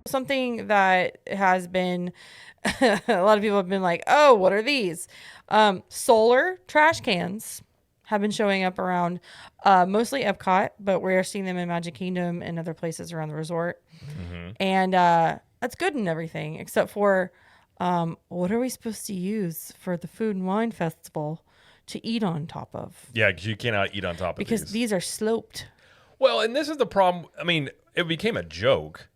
something that has been a lot of people have been like, oh, what are these? Solar trash cans have been showing up around mostly Epcot, but we're seeing them in Magic Kingdom and other places around the resort. And that's good and everything, except for what are we supposed to use for the Food and Wine Festival to eat on top of? Yeah, because you cannot eat on top of Because these. these are sloped. Well, and this is the problem. I mean, it became a joke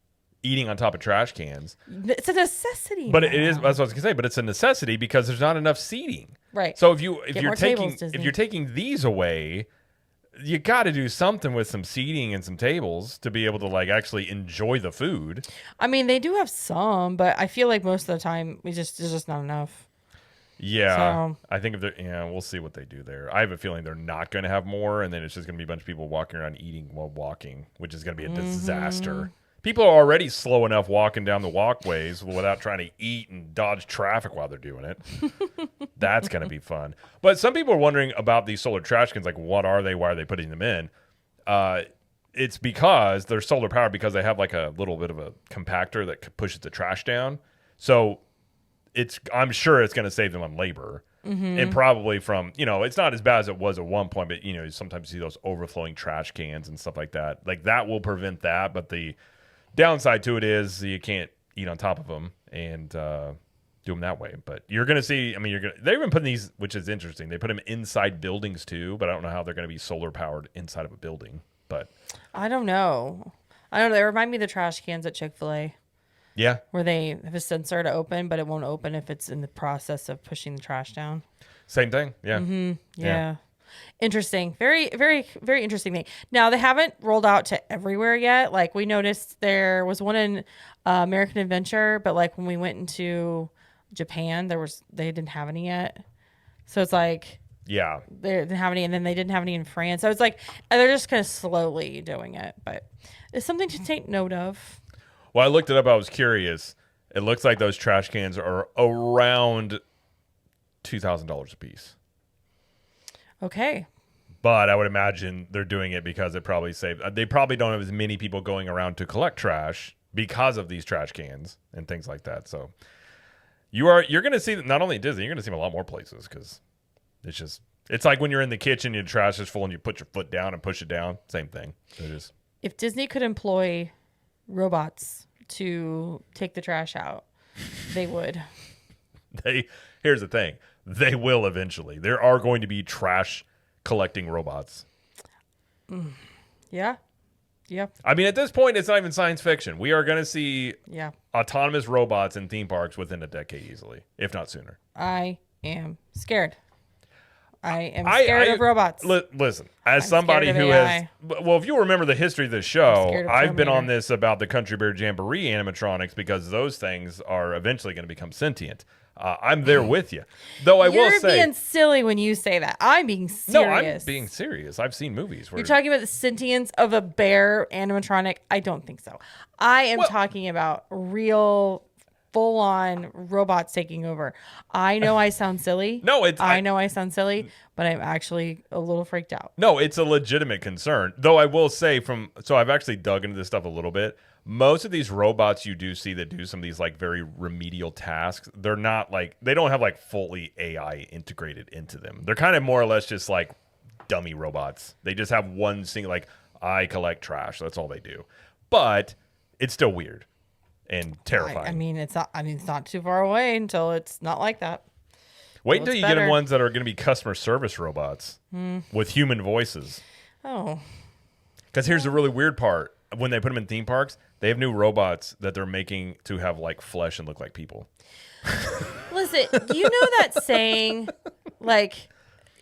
eating on top of trash cans. It's a necessity. But now. it is, that's what I was going to say, but it's a necessity because there's not enough seating. Right. So if Get you're more taking tables, if you're taking these away, you got to do something with some seating and some tables to be able to like actually enjoy the food. I mean, they do have some, but I feel like most of the time there's just not enough. Yeah, So- I think if they're we'll see what they do there. I have a feeling they're not going to have more, and then it's just going to be a bunch of people walking around eating while walking, which is going to be a disaster. People are already slow enough walking down the walkways without trying to eat and dodge traffic while they're doing it. That's going to be fun. But some people are wondering about these solar trash cans, like what are they? Why are they putting them in? It's because they're solar powered because they have like a little bit of a compactor that pushes the trash down. So I'm sure it's going to save them on labor. And probably from, it's not as bad as it was at one point, but, sometimes you see those overflowing trash cans and stuff like that. Like that will prevent that. But the downside to it is you can't eat on top of them and do them that way. But you're going to see, they've been putting these, which is interesting. They put them inside buildings too, but I don't know how they're going to be solar powered inside of a building. But I don't know. They remind me of the trash cans at Chick-fil-A. yeah, Where they have a sensor to open, but it won't open if it's in the process of pushing the trash down. same thing. Yeah. Yeah. Interesting. Very, very, very interesting thing. Now, they haven't rolled out to everywhere yet. Like, we noticed there was one in American Adventure, but, like, when we went into Japan, they didn't have any yet. So it's like Yeah. they didn't have any, and then they didn't have any in France. So it's like they're just kind of slowly doing it. But it's something to take note of. Well, I looked it up. I was curious. It looks like those trash cans are around $2,000 a piece. Okay. But I would imagine they're doing it because it probably saved. They probably don't have as many people going around to collect trash because of these trash cans and things like that. So you're going to see that not only at Disney, you're going to see them a lot more places because it's like when you're in the kitchen, your trash is full and you put your foot down and push it down. Same thing. So If Disney could employ robots to take the trash out, they would. Here's the thing. They will eventually. There are going to be trash collecting robots. Yeah. Yep. I mean, at this point, it's not even science fiction. We are going to see autonomous robots in theme parks within a decade easily, if not sooner. I am scared. I am scared of robots. Listen, as I'm somebody scared of who AI. well, if you remember the history of the I'm show, scared of I've been on Terminator. this about the Country Bear Jamboree animatronics because those things are eventually going to become sentient. I'm there with you. Though I will You're say... being silly when you say that. I'm being serious. No, I'm being serious. I've seen movies where... You're talking about the sentience of a bear animatronic? I don't think so. I am talking about real, full-on robots taking over. I know I sound silly. No, I know I sound silly, but I'm actually a little freaked out. No, it's a legitimate concern. Though I will say so I've actually dug into this stuff a little bit. Most of these robots you do see that do some of these like very remedial tasks, they're not like, they don't have like fully AI integrated into them. They're kind of more or less just like dummy robots. They just have one single, like, I collect trash. That's all they do. But it's still weird and terrifying. It's not too far away until it's not like that. Wait until it's you get them better. ones that are going to be customer service robots with human voices. Oh. Because here's the really weird part. When they put them in theme parks, they have new robots that they're making to have like flesh and look like people. Listen, you know that saying, like,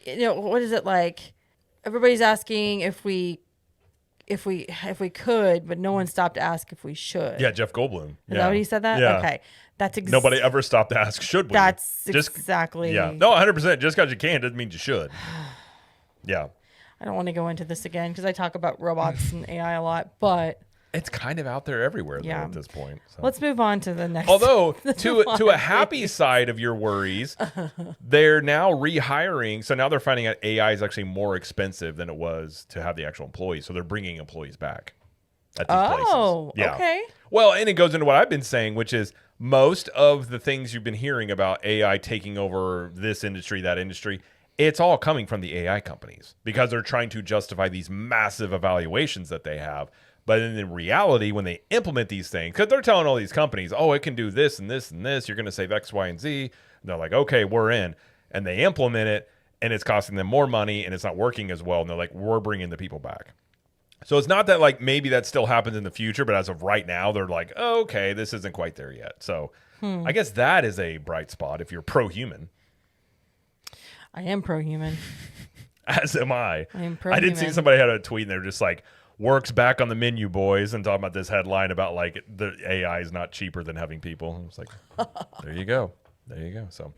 what is it like? Everybody's asking if we could, but no one stopped to ask if we should. Yeah, Jeff Goldblum. Is that what he said that? Yeah. Okay. That's Nobody ever stopped to ask, should we? That's exactly. Yeah. No, 100%. Just because you can doesn't mean you should. Yeah. I don't want to go into this again because I talk about robots and AI a lot, but It's kind of out there everywhere though, Yeah. at this point. So. let's move on to the next. Although, to a happy side of your worries, they're now rehiring. So now they're finding out AI is actually more expensive than it was to have the actual employees. So they're bringing employees back. at these places. Oh, Yeah. okay. Well, and it goes into what I've been saying, which is most of the things you've been hearing about AI taking over this industry, that industry, it's all coming from the AI companies because they're trying to justify these massive evaluations that they have. But in reality, when they implement these things, because they're telling all these companies, oh, it can do this and this and this, you're going to save X, Y, and Z. And they're like, okay, we're in. And they implement it, and it's costing them more money, and it's not working as well. And they're like, we're bringing the people back. So it's not that like maybe that still happens in the future, but as of right now, they're like, oh, okay, this isn't quite there yet. So I guess that is a bright spot if you're pro-human. I am pro-human. As am I. I am I did see pro-human. somebody had a tweet and they were just like, work's back on the menu, boys, and talking about this headline about like the AI is not cheaper than having people. I was like, there you go. There you go. So